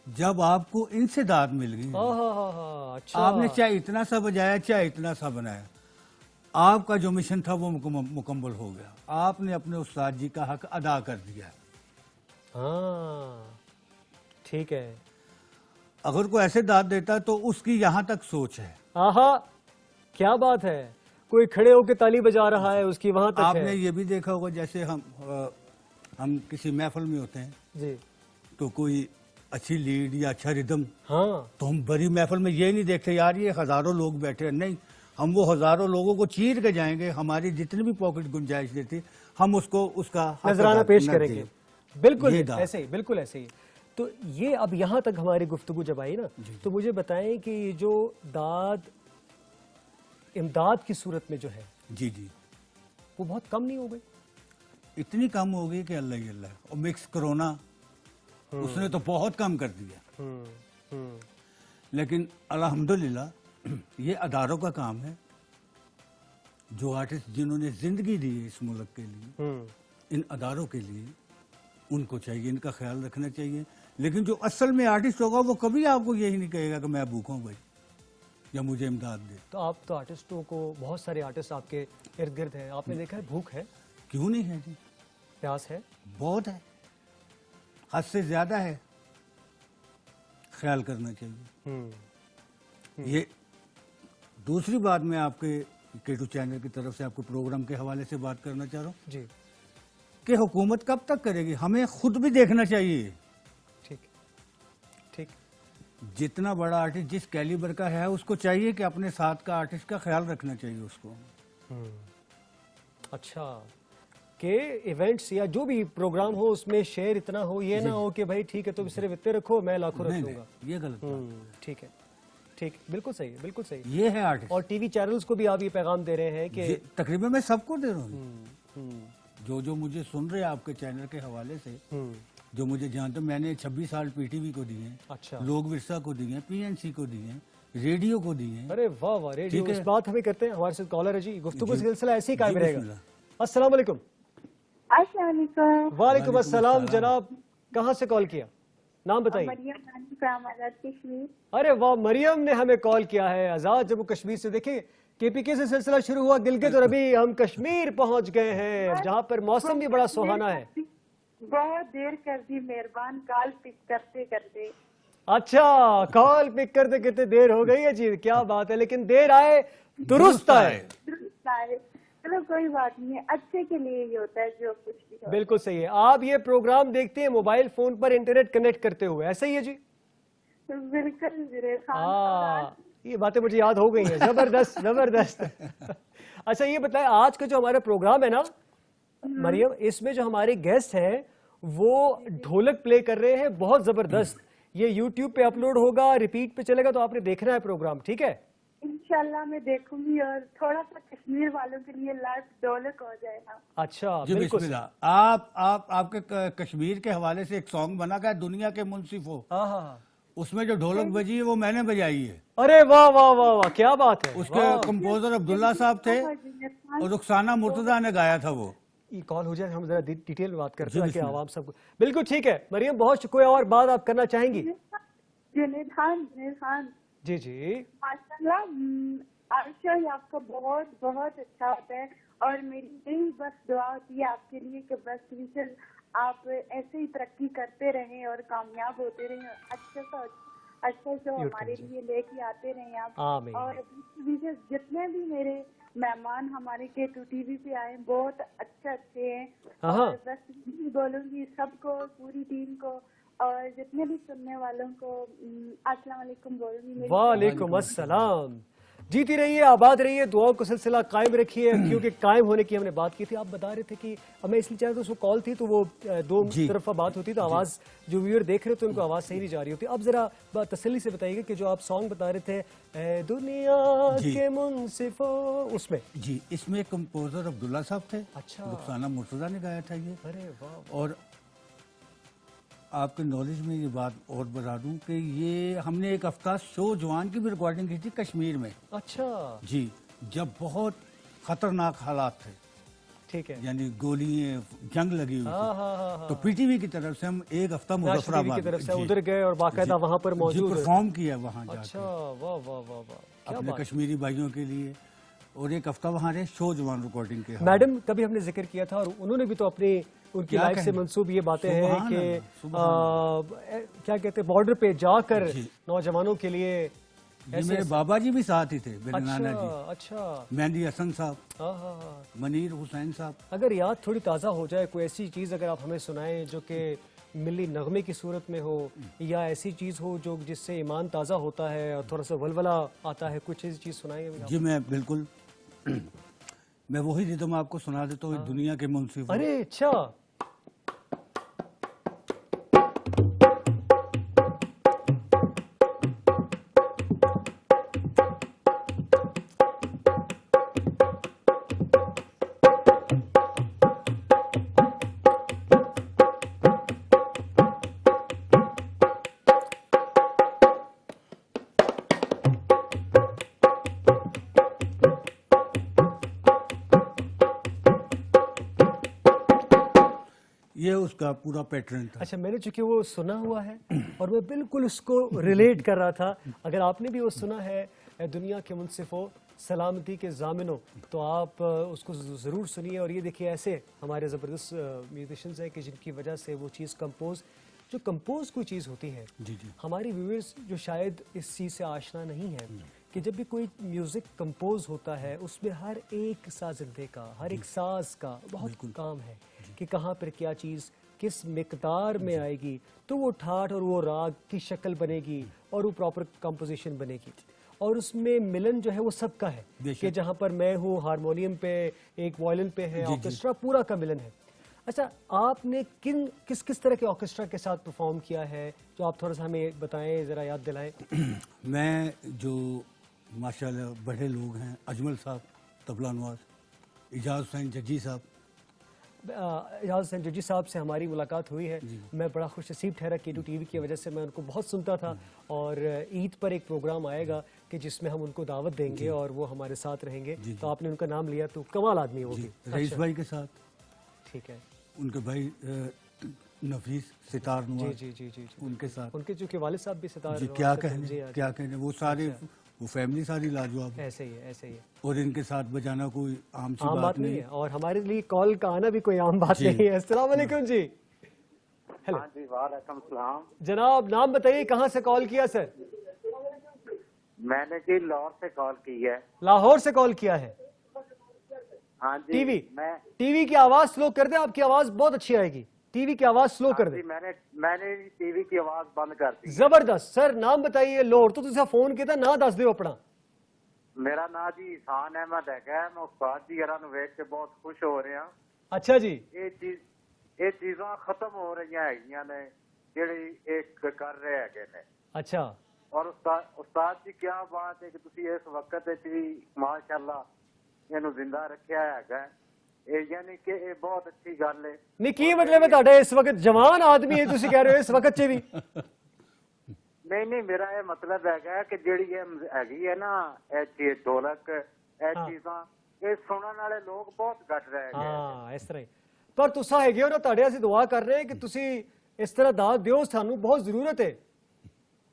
जब आपको इनसे दाद मिल गई, अच्छा। आपने चाहे इतना सा बजाया चाहे इतना सा बनाया, आपका जो मिशन था वो मुकम्मल हो गया। आपने अपने उस्ताद जी का हक अदा कर दिया। हाँ, ठीक है। अगर कोई ऐसे दाद देता तो उसकी यहाँ तक सोच है। आहा, क्या बात है। कोई खड़े होकर ताली बजा रहा है, उसकी वहां तक आपने है। ये भी देखा होगा, जैसे हम किसी महफिल में होते हैं जी। तो कोई अच्छी लीड या अच्छा रिदम, हाँ। तो हम बड़ी महफिल में ये नहीं देखते यार ये हजारों लोग बैठे हैं, नहीं, हम वो हजारों लोगों को चीर के जाएंगे, हमारी जितनी भी पॉकेट गुंजाइश देती हम उसको उसका नजराना पेश करेंगे। बिल्कुल ये ऐसे ही, बिल्कुल ऐसे ही। तो ये अब यहाँ तक हमारी गुफ्तगू जब आई ना, तो मुझे बताएं कि ये जो दाद इमदाद की सूरत में जो है, जी जी, वो बहुत कम नहीं हो गई? इतनी कम हो गई कि अल्लाह ही अल्लाह। और मिक्स कोरोना उसने तो बहुत कम कर दिया। लेकिन अल्हम्दुलिल्लाह ये अदारों का काम है, जो आर्टिस्ट जिन्होंने जिंदगी दी है इस मुल्क के लिए, इन अदारों के लिए, उनको चाहिए, इनका ख्याल रखना चाहिए। लेकिन जो असल में आर्टिस्ट होगा वो कभी आपको यही नहीं कहेगा कि मैं भूखा हूँ भाई या मुझे इमदाद दे। तो आप तो आर्टिस्टों को, बहुत सारे आर्टिस्ट आपके इर्द गिर्द हैं, आपने देखा है भूख है, क्यों नहीं है जी, प्यास है, बहुत है, हद से ज्यादा है। ख्याल करना चाहिए। ये दूसरी बात मैं आपके K2 चैनल की तरफ से आपके प्रोग्राम के हवाले से बात करना चाह रहा हूँ जी। कि हुकूमत कब तक करेगी, हमें खुद भी देखना चाहिए। ठीक ठीक। जितना बड़ा आर्टिस्ट जिस कैलिबर का है उसको चाहिए कि अपने साथ का आर्टिस्ट का ख्याल रखना चाहिए उसको। अच्छा, के इवेंट्स या जो भी प्रोग्राम हो उसमें शेयर इतना हो, ये ना हो कि भाई ठीक है तुम सिर्फ इतने रखो मैं लाखों रख लूंगा, ये गलत बात। ठीक है, ठीक, बिल्कुल सही है, बिल्कुल सही। ये है आर्टिस्ट। और टीवी चैनल्स को भी आप ये पैगाम दे रहे हैं कि तकरीबन मैं सबको दे रहा हूँ, जो मुझे सुन रहे हैं आपके चैनल के हवाले से, जो मुझे जानते, मैंने 26 साल पीटीवी को दिए हैं, अच्छा, लोक विरसा को दिए हैं, पीएनसी को दिए हैं, रेडियो को दिए हैं। अरे वाह वाह, रेडियो, इस बात हमें करते हैं। हमारे साथ कॉलर है जी, गुफ्तगू सिलसिला ऐसे ही कायम रहेगा। अस्सलाम वालेकुम। वालेकुम अस्सलाम जनाब, कहाँ से कॉल किया, नाम बताइए। अरे वाह, मरियम ने हमें कॉल किया है आजाद जम्मू कश्मीर से। देखिए केपीके से सिलसिला शुरू हुआ गिलगित और अभी हम कश्मीर पहुंच गए हैं, जहाँ पर मौसम भी बड़ा सुहाना है। बहुत देर कर दी, मेहरबान, कॉल पिक करते करते। अच्छा, कॉल पिक करते करते देर हो गई है जी, क्या बात है, लेकिन देर आए दुरुस्त आए। चलो कोई बात नहीं है, अच्छे के लिए ही होता है जो कुछ भी हो। बिल्कुल सही है। आप ये प्रोग्राम देखते हैं मोबाइल फोन पर इंटरनेट कनेक्ट करते हुए, ऐसा ही है जी? बिल्कुल, ये बातें मुझे याद हो गई हैं। जबरदस्त जबरदस्त। अच्छा ये बताएं, आज का जो हमारा प्रोग्राम है ना मरियम, इसमें जो हमारे गेस्ट हैं वो ढोलक प्ले कर रहे हैं, बहुत जबरदस्त। ये YouTube पे अपलोड होगा, रिपीट पे चलेगा, तो आपने देखना है प्रोग्राम, ठीक है? इंशाल्लाह मैं देखूंगी, और थोड़ा सा कश्मीर वालों के लिए लाइव ढोलक हो जाएगा। अच्छा जी बिल्कुल। बिस्मिल्लाह। आपके कश्मीर के हवाले से एक सॉन्ग बना का है, दुनिया के मुंसिफ हो, उसमें जो ढोलक बजी है वो मैंने बजाई है। अरे वाह वाह वाह वाह, क्या बात है। उसके कंपोजर अब्दुल्ला साहब थे और रुखसाना मुर्तजा ने गाया था वो। ये कॉल हो जाए, हम जरा डिटेल में बात करते हैं ताकि आवाम सबको। बिल्कुल ठीक है मरियम, बहुत शुक्रिया। और बात आप करना चाहेंगी? जुनेद खान जी जी, माशाल्लाह, आशा आपका बहुत बहुत अच्छा होता है, और मेरी यही बस दुआ होती है आपके लिए कि बस विशेष आप ऐसे ही तरक्की करते रहें और कामयाब होते रहें, अच्छा सा हमारे लिए लेके आते रहें आप। और विशेष जितने भी मेरे मेहमान हमारे K2 TV पे आए बहुत अच्छे हैं, और बस बोलूंगी सबको, पूरी टीम को और जितने भी सुनने वालों को अस्सलाम वालेकुम बोलूंगी। वालेकुम अस्सलाम। जीती रहिए, आबाद रहिए, दुआओं का सिलसिला कायम रखिए, क्योंकि कायम होने की हमने बात की थी। आप बता रहे थे कि मैं इसलिए चाह रहा था, उसको कॉल थी तो वो दो तरफा बात होती तो आवाज जो व्यूअर देख रहे थे उनको आवाज सही नहीं जा रही होती। अब जरा तसल्ली से बताइएगा कि जो आप सॉन्ग बता रहे थे ए दुनिया के मुंसिफो, उसमें जी, इसमें कंपोजर अब्दुल्ला साहब थे। अच्छा। रुखसाना मुर्तजा ने गाया था ये। अरे वाह। और आपके नॉलेज में ये बात और बता दूं कि ये हमने एक हफ्ता शो जवान की भी रिकॉर्डिंग की थी कश्मीर में। अच्छा जी, जब बहुत खतरनाक हालात थे, ठीक है। यानी गोलियां, जंग लगी हुई हाँ थी। हाँ हाँ, तो पीटीवी की तरफ से हम एक हफ्ता मुजफ्फराबाद की तरफ से जी, उधर गए और बाकायदा वहां पर मौजूद परफॉर्म किया वहां अच्छा जाके वाह वाह वाह वाह, क्या अपने बात। कश्मीरी भाइयों के लिए, और एक हफ्ता वहां रहे शो जवान रिकॉर्डिंग के। मैडम कभी हमने जिक्र किया था और उन्होंने भी तो अपनी उनकी क्या लाइफ से कहें? मंसूब ये बातें हैं सुभान कि अल्लाह, क्या कहते हैं, बॉर्डर पे जाकर जी। नौजवानों के लिए जी, मेरे बाबा जी भी साथ ही थे, मेरे अच्छा नाना जी, अच्छा मेहंदी हसन साहब, हाँ हाँ हाँ। मनीर हुसैन साहब। अगर याद थोड़ी ताज़ा हो जाए, कोई ऐसी चीज़ अगर आप हमें सुनाएं जो कि मिली नगमे की सूरत में हो, या ऐसी चीज़ हो जो जिससे ईमान ताज़ा होता है और थोड़ा सा वलवला आता है, कुछ ऐसी चीज़ सुनाएंगे जी मैं बिल्कुल मैं वही रिदम आपको सुना देता हूँ, दुनिया के मुंसिफ। अरे अच्छा, ये उसका पूरा पैटर्न था। अच्छा मैंने चूंकि वो सुना हुआ है और मैं बिल्कुल उसको रिलेट कर रहा था। अगर आपने भी वो सुना है ए दुनिया के मुंसिफो सलामती के जामिनो, तो आप उसको ज़रूर सुनिए। और ये देखिए, ऐसे हमारे ज़बरदस्त म्यूजिशियंस हैं कि जिनकी वजह से वो चीज़ जो कंपोज कोई चीज़ होती है, जी जी, हमारे व्यूअर्स जो शायद इस चीज़ से आशना नहीं है कि जब भी कोई म्यूज़िक कंपोज होता है उसमें हर एक साजिंदे का, हर एक साज का बहुत काम है कि कहाँ पर क्या चीज़ किस मिकदार में आएगी तो वो ठाठ और वो राग की शक्ल बनेगी और वो प्रॉपर कंपोजिशन बनेगी। और उसमें मिलन जो है वो सबका है कि जहाँ पर मैं हूँ हारमोनियम पे, एक वायलिन पे है, ऑर्केस्ट्रा पूरा का मिलन है। अच्छा, आपने किस किस तरह के ऑर्केस्ट्रा के साथ परफॉर्म किया है, जो आप थोड़ा सा हमें बताएं, ज़रा याद दिलाएं। मैं जो माशाल्लाह बड़े लोग हैं, अजमल साहब तबला नवाज, इजाज़ हुसैन जज्जी साहब। इजाज़ हुसैन जज्जी साहब से हमारी मुलाकात हुई है। मैं बड़ा खुश नसीब ठहरा केटू टीवी की वजह से, मैं उनको बहुत सुनता था। और ईद पर एक प्रोग्राम आएगा कि जिसमें हम उनको दावत देंगे और वो हमारे साथ रहेंगे। तो आपने उनका नाम लिया तो कमाल आदमी है वो भी। रईस भाई के साथ, ठीक है, उनके भाई नफीस सितार नवाज, जी जी जी जी, उनके साथ, उनके चूंकि वालिद साहब भी सितार जी नवाज क्या से थे। जी, कहने, क्या कहने, वो सारे वो फैमिली सारी लाजवाब है। ऐसे ही है, ऐसे ही है, और इनके साथ बजाना कोई आम सी आम बात नहीं है। और हमारे लिए कॉल का आना भी कोई आम बात नहीं है। अस्सलाम वालेकुम जी। हेलो हाँ जी, वालेकुम सलाम। जनाब, नाम बताइए, कहाँ से कॉल किया सर? मैंने जी लाहौर से कॉल की है। लाहौर से कॉल किया है। हाँ जी, टीवी मैं टीवी की आवाज स्लो कर दें, आपकी आवाज बहुत अच्छी आएगी। टीवी की आवाज स्लो कर दें। जी, मैंने टीवी की आवाज बंद कर दी। जबरदस्त सर, नाम बताइए। लोर तो तुझे फोन किया ना, दस दो अपना। मेरा नाम जी ईसान अहमद है। मैं उस्ताद जी हरा ਨੂੰ ਵੇਖ ਕੇ बहुत खुश हो रहा। अच्छा जी, ਇਹ ਚੀਜ਼ਾਂ ਖਤਮ ਹੋ ਰਹੀਆਂ ਹੈਗੀਆਂ ਨੇ ਜਿਹੜੀ ਇਹ ਕਰ ਰਹੇ ਹੈਗੇ ਨੇ। अच्छा, ਔਰ ਉਸਤਾਦ ਜੀ ਕੀ ਬਾਤ ਹੈ ਕਿ ਤੁਸੀਂ ਇਸ ਵਕਤ ਵਿੱਚ ਵੀ ਮਾਸ਼ਾਅੱਲਾ ਇਹਨੂੰ ਜ਼ਿੰਦਾ ਰੱਖਿਆ ਹੈਗਾ। ਇਹ ਯਾਨੀ ਕਿ ਇਹ ਬਹੁਤ ਅੱਛੀ ਗੱਲ ਹੈ। नहीं की मतलब है ਤੁਹਾਡੇ ਇਸ ਵਕਤ ਜਵਾਨ ਆਦਮੀ ਹੈ, ਤੁਸੀਂ ਕਹਿ ਰਹੇ ਹੋ ਇਸ ਵਕਤ 'ਚ ਵੀ? ਨਹੀਂ ਮੇਰਾ ਇਹ ਮਤਲਬ ਹੈਗਾ ਕਿ ਜਿਹੜੀ ਇਹ ਹੈਗੀ ਹੈ ਨਾ, ਇਹ ਚੀਜ਼ ਢੋਲਕ, ਇਹ ਚੀਜ਼ਾਂ ਇਹ ਸੁਣਨ ਵਾਲੇ ਲੋਕ ਬਹੁਤ ਘੱਟ ਰਹੇ ਹੈਗੇ। ਹਾਂ, ਇਸ ਤਰ੍ਹਾਂ ਹੀ। ਪਰ ਤੁਸੀਂ ਹੈਗੇ ਹੋ ਨਾ, ਤੁਹਾਡੇ ਅਸੀਂ ਦੁਆ ਕਰ ਰਹੇ ਹਾਂ ਕਿ ਤੁਸੀਂ ਇਸ ਤਰ੍ਹਾਂ ਦਾਤ ਦਿਓ, ਸਾਨੂੰ ਬਹੁਤ ਜ਼ਰੂਰਤ ਹੈ।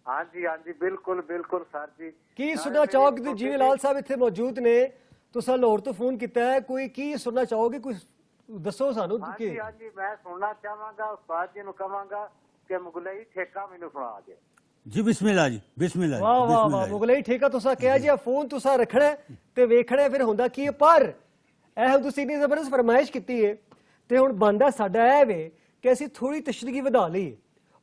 ਹਾਂਜੀ ਹਾਂਜੀ, ਬਿਲਕੁਲ ਬਿਲकुल ਸਰ ਜੀ। ਕੀ ਸੁਣਨਾ ਚਾਹੋਗੇ? ਤੇ ਜੀਵਨ ਲਾਲ ਸਾਹਿਬ ਇੱਥੇ ਮੌਜੂਦ ਨੇ, ਤੁਸੀਂ ਲਾਹੌਰ ਤੋਂ ਫੋਨ ਕੀਤਾ ਹੈ, ਕੋਈ ਕੀ ਸੁਣਨਾ ਚਾਹੋਗੇ? ਕੋਈ ਦੱਸੋ ਸਾਨੂੰ। ਹਾਂਜੀ ਹਾਂਜੀ, ਮੈਂ ਸੁਣਨਾ ਚਾਹਾਂਗਾ। ਉਸਤਾਦ ਜੀ ਨੂੰ ਕਹਾਂਗਾ ਕਿ ਮੁਗਲਈ ਠੇਕਾ ਮੈਨੂੰ ਸੁਣਾ ਦੇ। जी बिस्मिल्लाह जी, बिस्मिल्लाह जी, वाह वाह बिस्मिल्लाह वाह, जी। मुगलई ठेका तुसा कहा जी, फोन तुसा रखना है ते वेखना है फिर हुंदा की है। पर ਇਹ ਤੁਸੀਂ ਇੰਨੀ ਜ਼ਬਰਦਸਤ ਫਰਮਾਇਸ਼ ਕੀਤੀ ਹੈ ਤੇ ਹੁਣ ਬੰਦਾ ਸਾਡਾ ਇਹ ਵੇ ਕਿ ਅਸੀਂ ਥੋੜੀ ਤਸ਼ਰੀਹ ਵਧਾ ਲਈਏ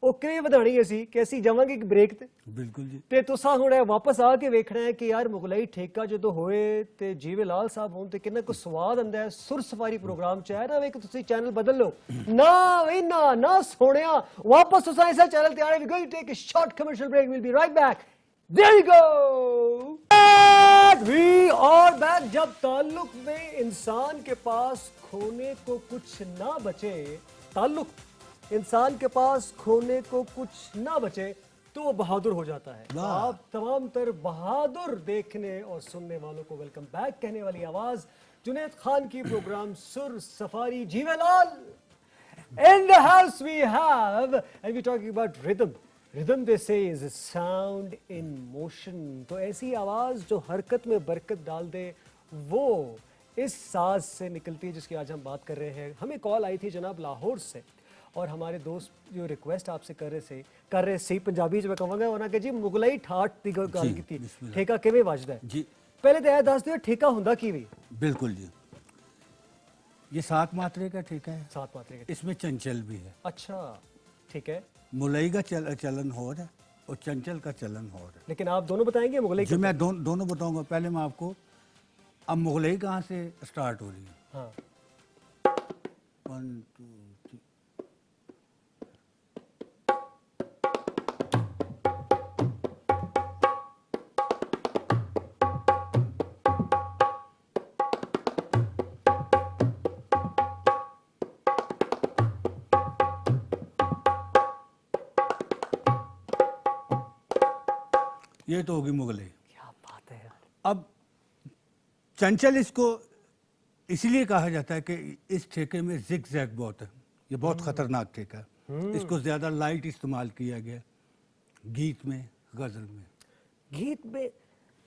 ਉਹ ਕਿਵੇਂ ਵਧਾਣੀ ਅਸੀਂ ਕਿ ਅਸੀਂ ਜਾਵਾਂਗੇ ਇੱਕ ਬ੍ਰੇਕ ਤੇ बिल्कुल जी। ਤੇ ਤੁਸੀਂ ਹੁਣ ਇਹ ਵਾਪਸ ਆ ਕੇ ਵੇਖਣਾ ਹੈ ਕਿ ਯਾਰ ਮੁਗਲਈ ਠੇਕਾ ਜਦੋਂ ਹੋਏ ਤੇ ਜੀਵੇ ਲਾਲ ਸਾਹਿਬ ਹੋਣ ਤੇ ਕਿੰਨਾ ਕੁ ਸਵਾਦ ਆਉਂਦਾ ਹੈ। ਸੁਰ ਸਫਾਰੀ ਪ੍ਰੋਗਰਾਮ ਚ ਹੈ ਨਾ ਵੇ ਕਿ ਤੁਸੀਂ ਚੈਨਲ ਬਦਲ ਲਓ ਨਾ ਵੀ ਨਾ ਸੋਹਣਿਆ ਵਾਪਸ ਤੁਸੀਂ ਇਸੇ ਚੈਨਲ ਤੇ ਆਣੇ we going to take a short commercial break will be right back there you go we are back जब ताल्लुक में इंसान के पास खोने को कुछ ना बचे ताल्लुक इंसान के पास खोने को कुछ ना बचे तो वो बहादुर हो जाता है। आप तमाम तर बहादुर देखने और सुनने वालों को वेलकम बैक कहने वाली आवाज जुनैद खान की प्रोग्राम सुर safari जीवेलाल in the house we have and we're talking about rhythm they say is a sound in motion। तो ऐसी आवाज जो हरकत में बरकत डाल दे वो इस साज से निकलती है जिसकी आज हम बात कर रहे हैं। हमें कॉल आई थी जनाब लाहौर से और हमारे दोस्त जो रिक्वेस्ट आपसे कर रहे सी पंजाबी च मैं कहूँगा उन्होंने कहा जी मुगलई ठाठ की गल की ठेका किवें वजदा है जी। पहले तो यह दस दियो ठेका हुंदा किवें। बिल्कुल जी। ये 7 मात्रे का ठेका है। 7 मात्रे का इसमें चंचल भी है। अच्छा ठीक है। मुलई का चलन हो रहा है और चंचल का चलन हो रहा है। लेकिन आप दोनों बताएंगे मुगलई जो मैं दोनों बताऊंगा। पहले मैं आपको अब मुगलई कहाँ से स्टार्ट हो रही है। हाँ 1 2 3 ये तो होगी मुगलई। क्या बात है यार। अब चंचल इसको इसलिए कहा जाता है कि इस ठेके में जिग जैग बहुत है। ये बहुत खतरनाक ठेका है। इसको ज्यादा लाइट इस्तेमाल किया गया गीत में गजल में। गीत में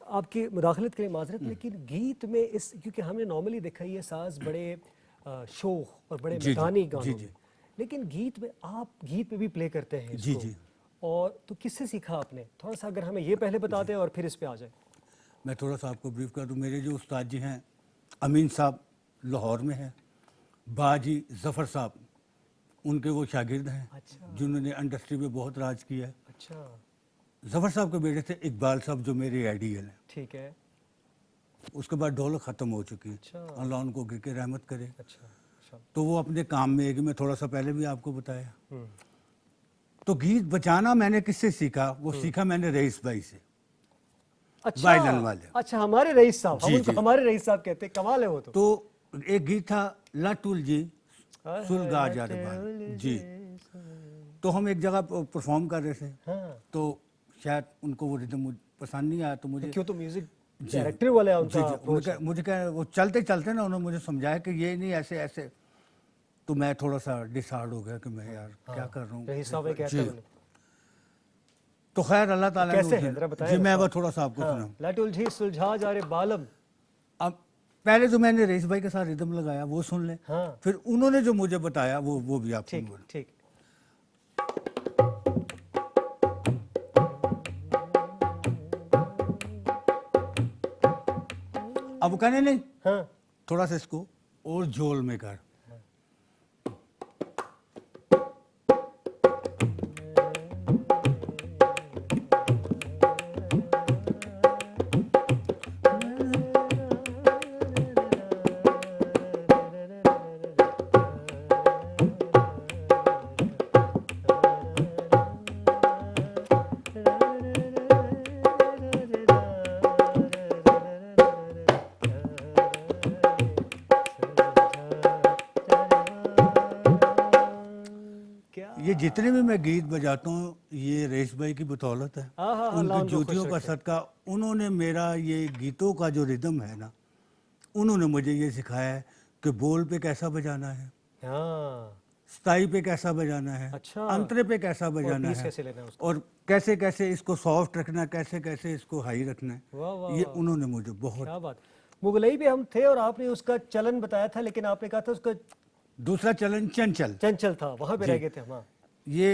आपकी मुदाखलत के लिए माजरत लेकिन गीत में इस क्योंकि हमने नॉर्मली देखा ये साज बड़े शोख और बड़े जी, मैदानी जी, गानों जी, में जी। लेकिन गीत में आप गीत में भी प्ले करते हैं जी, इसको। जी। और तो किससे सीखा आपने थोड़ा सा अगर हमें ये पहले बता दें और फिर इस पे आ जाए। मैं थोड़ा सा आपको ब्रीफ कर दूं। मेरे जो उस्ताद जी हैं अमीन साहब लाहौर में हैं। बाजी जफ़र साहब उनके वो शागिर्द हैं। अच्छा। जिन्होंने इंडस्ट्री में बहुत राज किया है। अच्छा जफ़र साहब के बेटे थे इकबाल साहब जो मेरे आइडियल हैं। ठीक है। उसके बाद ढोलक ख़त्म हो चुकी है। अच्छा। अल्लाह उनको गिर के रहमत करे। अच्छा तो वो अपने काम में है कि मैं थोड़ा सा पहले भी आपको बताया। तो गीत बजाना मैंने किससे सीखा। वो सीखा मैंने रईस भाई से। अच्छा वायलन वाले। अच्छा हमारे रईस साहब हम जी, उनको जी। हमारे रईस साहब कहते हैं कमाल है वो तो एक गीत था लटुल जी सुलगा जा रे बाल जी। तो हम एक जगह परफॉर्म कर रहे थे। हाँ। तो शायद उनको वो रिदम पसंद नहीं आया तो मुझे क्यों तो म्यूजिक जी। डायरेक्टर वाले हैं जी, उनका जी। approach है। मुझे क्या वो चलते चलते ना उन्होंने मुझे समझाया कि ये नहीं ऐसे ऐसे। तो मैं थोड़ा सा डिसहार्ड हो गया कि मैं यार क्या कर रहा हूँ। रईस साहब ने कहते जी। हैं तो खैर अल्लाह ताला ने कैसे उस है दिन- जरा बताएं जी मैं ना वो थोड़ा सा आपको सुनाऊं। लट उलझी सुलझा जा रे बालम। अब पहले जो मैंने रईस भाई के साथ रिदम लगाया वो सुन ले। हाँ। फिर उन्होंने जो मुझे बताया वो भी आपको ठीक बोलूं। ठीक अब वो कहने नहीं हाँ थोड़ा सा इसको और झोल में कर। ये जितने भी मैं गीत बजाता हूँ ये रेश भाई की बदौलत है। हाँ, अल्लाह उनकी उनको जूतियों खुश का रखे। सदका उन्होंने मेरा ये गीतों का जो रिदम है ना उन्होंने मुझे ये सिखाया है कि बोल पे कैसा बजाना है हाँ स्थाई पे कैसा बजाना है अच्छा। अंतरे पे कैसा बजाना बीस है कैसे लेना है उसको। और कैसे कैसे इसको सॉफ्ट रखना है कैसे कैसे इसको हाई रखना वाह, वाह, है। ये वाह। उन्होंने मुझे बहुत। क्या बात मुगलई पे हम थे और आपने उसका चलन बताया था लेकिन आपने कहा था उसका दूसरा चलन चंचल। चंचल था वहां पे जी। रह गए थे हम। हाँ। ये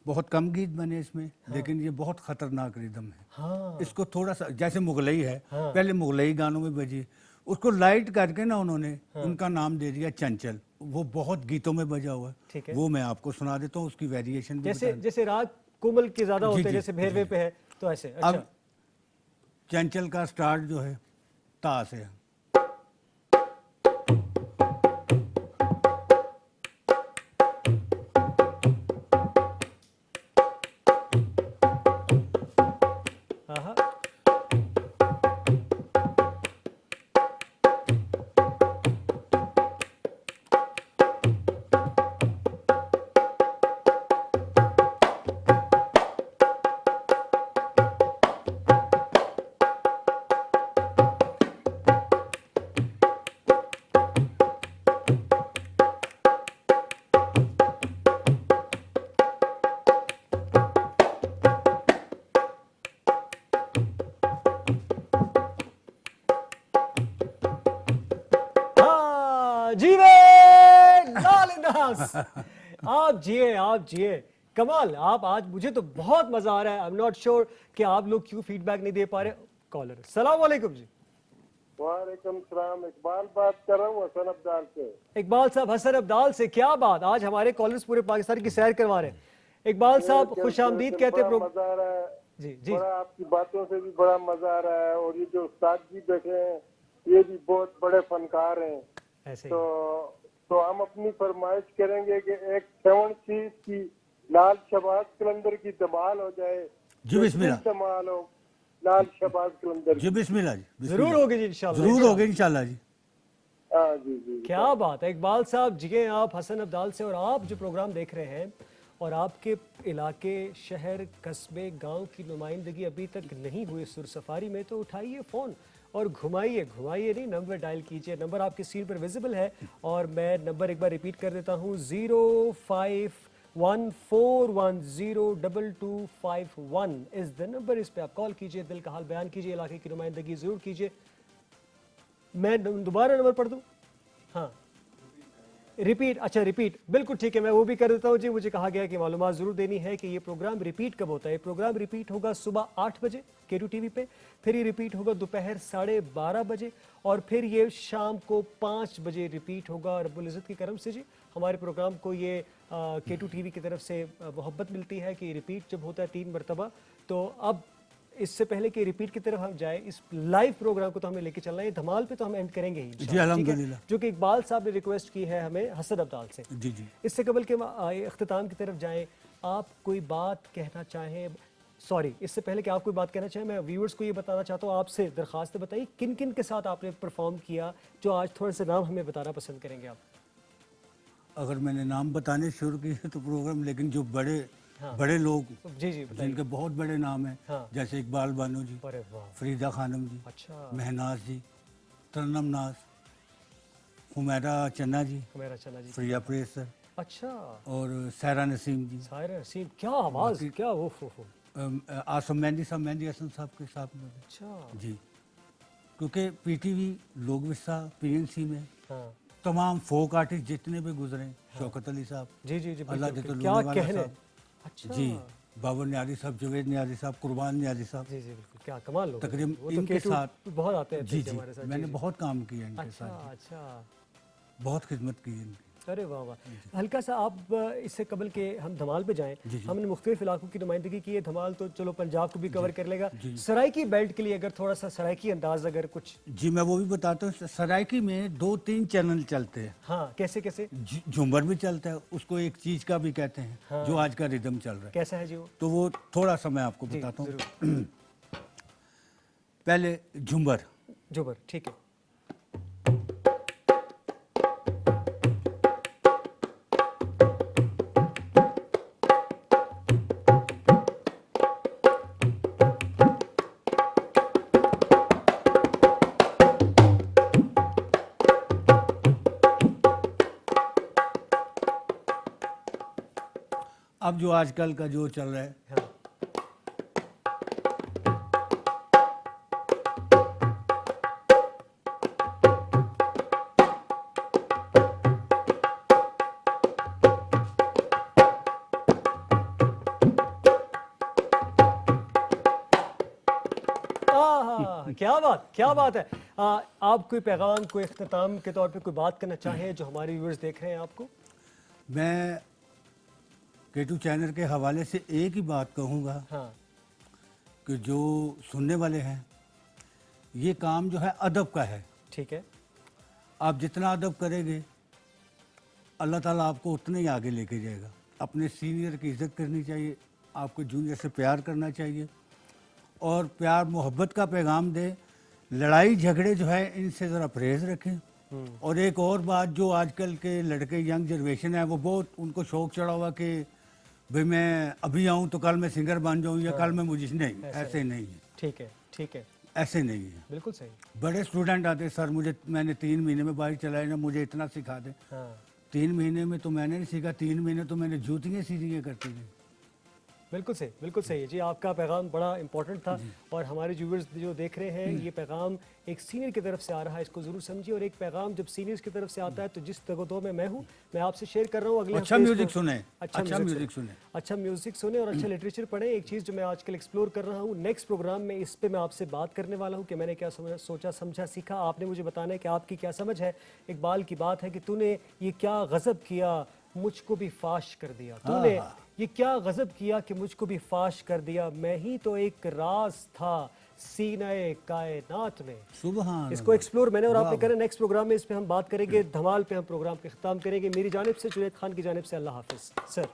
बहुत कम गीत बने इसमें लेकिन ये बहुत खतरनाक रिदम है। हाँ इसको थोड़ा सा जैसे मुगलई है हाँ। पहले मुगलई गानों में बजी उसको लाइट करके ना उन्होंने उनका नाम दे दिया चंचल। वो बहुत गीतों में बजा हुआ ठीक है, है। वो मैं आपको सुना देता हूँ, उसकी वेरिएशन भी जैसे बता जैसे राग कोमल के ज्यादा जी, होते हैं, जी, जैसे भेरवे जी, पे है तो ऐसे। अब अच्छा चंचल का स्टार्ट जो है ता से है। हाँ हाँ हाँ, जीवे लालिदास। आप जिए, आप जिए, कमाल। आप आज, मुझे तो बहुत मजा आ रहा है। आई एम नॉट श्योर कि आप लोग क्यों फीडबैक नहीं दे पा रहे। कॉलर, सलाम वालेकुम जी। वालेकुम सलाम। इकबाल बात कर रहा हूँ हसन अब्दाल से। इकबाल साहब हसन अब्दाल से, क्या बात, आज हमारे कॉलर्स पूरे पाकिस्तान की सैर करवा रहे हैं। इकबाल साहब खुश आमदीद कहते बड़ा मजा आ रहा है जी जी बड़ा, आपकी बातों से भी बड़ा मजा आ रहा है। और ये जो उस्ताद जी बैठे हैं ये भी बहुत बड़े फनकार हैं। ऐसे ही। तो हम अपनी फरमाइश करेंगे कि एक 7 सीट की लाल शहबाज कलंदर की धमाल हो जाए। जी बिस्मिल्लाह। धमाल हो लाल शहबाज कलंदर जी की। बिस्मिल्लाह जी, जरूर बिस्मिल्लाह। होगी जी इंशाल्लाह। जरूर होगी इंशाल्लाह जी। हाँ जी जी। क्या बात है इकबाल साहब, जिए आप हसन अब्दाल से। और आप जो प्रोग्राम देख रहे हैं और आपके इलाके, शहर, कस्बे, गांव की नुमाइंदगी अभी तक नहीं हुई सुर सफारी में, तो उठाइए फ़ोन और घुमाइए, घुमाइए नहीं, नंबर डायल कीजिए। नंबर आपकी स्क्रीन पर विजिबल है और मैं नंबर एक बार रिपीट कर देता हूँ, 0514102251 इज़ द नंबर। इस पे आप कॉल कीजिए, दिल का हाल बयान कीजिए, इलाके की नुमाइंदगी ज़रूर कीजिए। मैं दोबारा नंबर पढ़ दूँ? हाँ रिपीट, अच्छा रिपीट, बिल्कुल ठीक है, मैं वो भी कर देता हूँ जी। मुझे कहा गया कि मालूमात ज़रूर देनी है कि ये प्रोग्राम रिपीट कब होता है। ये प्रोग्राम रिपीट होगा सुबह 8 बजे केटू टीवी पे, फिर ये रिपीट होगा दोपहर 12:30 बजे, और फिर ये शाम को 5 बजे रिपीट होगा। रब्बुल इज़्ज़त की करम से जी हमारे प्रोग्राम को ये केटू टीवी की तरफ से मोहब्बत मिलती है कि रिपीट जब होता है 3 मरतबा। तो अब इससे पहले कि रिपीट की तरफ हम जाए, इस लाइव प्रोग्राम को तो हमें लेके चलना है। धमाल पे तो हम एंड करेंगे ही जी इंशाल्लाह, ठीक है? अल्हम्दुलिल्लाह। जो कि इकबाल साहब ने रिक्वेस्ट की है हमें हसन अब्दाल से। जी जी। इससे कबल के अख्ताम की तरफ जाएं, आप कोई बात कहना चाहें, सॉरी इससे पहले कि आप कोई बात कहना चाहें, मैं व्यूअर्स को ये बताना चाहता हूँ, आपसे दरख्वास्त बताइए किन किन के साथ आपने परफॉर्म किया, जो आज थोड़े से नाम हमें बताना पसंद करेंगे आप। अगर मैंने नाम बताने शुरू किए तो प्रोग्राम, लेकिन जो बड़े हाँ। बड़े लोग जी जी बताइए। जिनके बहुत बड़े नाम हैं, हाँ। जैसे इकबाल बानो जी, अरे वाह, फरीदा खानम जी, अच्छा, महनाज जी, तरन्नम नाज, हुमैरा चन्ना जी, मेरा चला जी, फ्रिया प्रेस सर, अच्छा, और सायरा नसीम जी, सायरा नसीम, क्या आवाज़, क्या वो आसम मेहंदी साहब, मेहंदी हसन साहब के साथ में भी। अच्छा, जी, क्योंकि पीटीवी, लोक विस्ता, पीएनसी में हाँ तमाम फोक आर्टिस्ट जितने भी गुजरे, शौकत अली साहब, जी जी जी, अल्लाह बिल्कुल, दे तो क्या लूने वाला कहने, साहब, अच्छा जी, बाबर न्याजी साहब, जवेद न्याजी साहब, कुर्बान न्याजी साहब, जी जी बिल्कुल, क्या कमाल लोग हैं। तकरीबन वो तो इनके केटू साथ बहुत आते हैं जी जी हमारे साथ। मैंने जी, जी। बहुत काम किया इनके अच्छा साथ, अच्छा, बहुत खिदमत की है इनकी। अरे वाह वाह। हल्का सा आप इससे कबल के हम धमाल पे जाएं, जी, जी। हमने मुख्तलिफ इलाकों की नुमाइंदगी की है। धमाल तो चलो पंजाब को भी कवर कर लेगा। जी। सराइकी बेल्ट के लिए अगर थोड़ा सा सराइकी अंदाज अगर कुछ, जी मैं वो भी बताता हूँ। सराइकी में 2-3 चैनल चलते हैं, हाँ कैसे कैसे, झूमर भी चलता है, उसको एक चीज का भी कहते हैं, हाँ। जो आज का रिदम चल रहा है, कैसा है जी वो? तो वो थोड़ा सा मैं आपको जी, बताता हूँ। जरूर। पहले झुमर, जुबर, ठीक है। अब जो आजकल का जो चल रहा है, हाँ आहा, क्या बात है। आप कोई पैगाम, कोई इख्तिताम के तौर पे कोई बात करना चाहें जो हमारे व्यूअर्स देख रहे हैं आपको? मैं K2 चैनल के हवाले से एक ही बात कहूँगा हाँ कि जो सुनने वाले हैं, ये काम जो है अदब का है। ठीक है। आप जितना अदब करेंगे अल्लाह ताला आपको उतने ही आगे लेके जाएगा। अपने सीनियर की इज़्ज़त करनी चाहिए, आपको जूनियर से प्यार करना चाहिए और प्यार मोहब्बत का पैगाम दे। लड़ाई झगड़े जो है इनसे ज़रा परहेज़ रखें। और एक और बात, जो आजकल के लड़के यंग जनरेशन है वो बहुत उनको शौक़ चढ़ा हुआ कि भाई मैं अभी आऊँ तो कल मैं सिंगर बन जाऊँ या कल मैं मुझे नहीं, ऐसे नहीं है। ठीक है, ठीक है, ऐसे नहीं है। बिल्कुल सही। बड़े स्टूडेंट आते, सर मैंने 3 महीने में बाइक चलाई ना, मुझे इतना सिखा दे। हाँ 3 महीने में तो मैंने नहीं सीखा, 3 महीने तो मैंने जूतियाँ सीधियाँ करती थी। बिल्कुल सही, बिल्कुल सही है जी। आपका पैगाम बड़ा इंपॉर्टेंट था और हमारे व्यूअर्स जो देख रहे हैं, ये पैगाम एक सीनियर की तरफ से आ रहा है, इसको जरूर समझिए। और एक पैगाम जब सीनियर्स की तरफ से आता है तो जिस तगदो में मैं हूँ, मैं आपसे शेयर कर रहा हूँ। अगले अच्छा म्यूजिक सुने, अच्छा म्यूजिक सुने, अच्छा म्यूजिक सुने और अच्छा लिटरेचर पढ़ें। एक चीज़ जो मैं आजकल एक्सप्लोर कर रहा हूँ, नेक्स्ट प्रोग्राम में इस पे मैं आपसे बात करने वाला हूँ कि मैंने क्या सोचा, समझा, सीखा। आपने मुझे बताना है कि आपकी क्या समझ है। इकबाल की बात है कि तूने ये क्या गज़ब किया, मुझको भी फाश कर दिया। तूने ये क्या गज़ब किया कि मुझको भी फाश कर दिया, मैं ही तो एक राज था सीने कायनात में। सुभान इसको एक्सप्लोर मैंने और आपने करें। नेक्स्ट प्रोग्राम में इस पे हम बात करेंगे। धमाल पे हम प्रोग्राम पे ख़त्म करेंगे। मेरी जानिब से, जुनैद खान की जानिब से, अल्लाह हाफिज़ सर।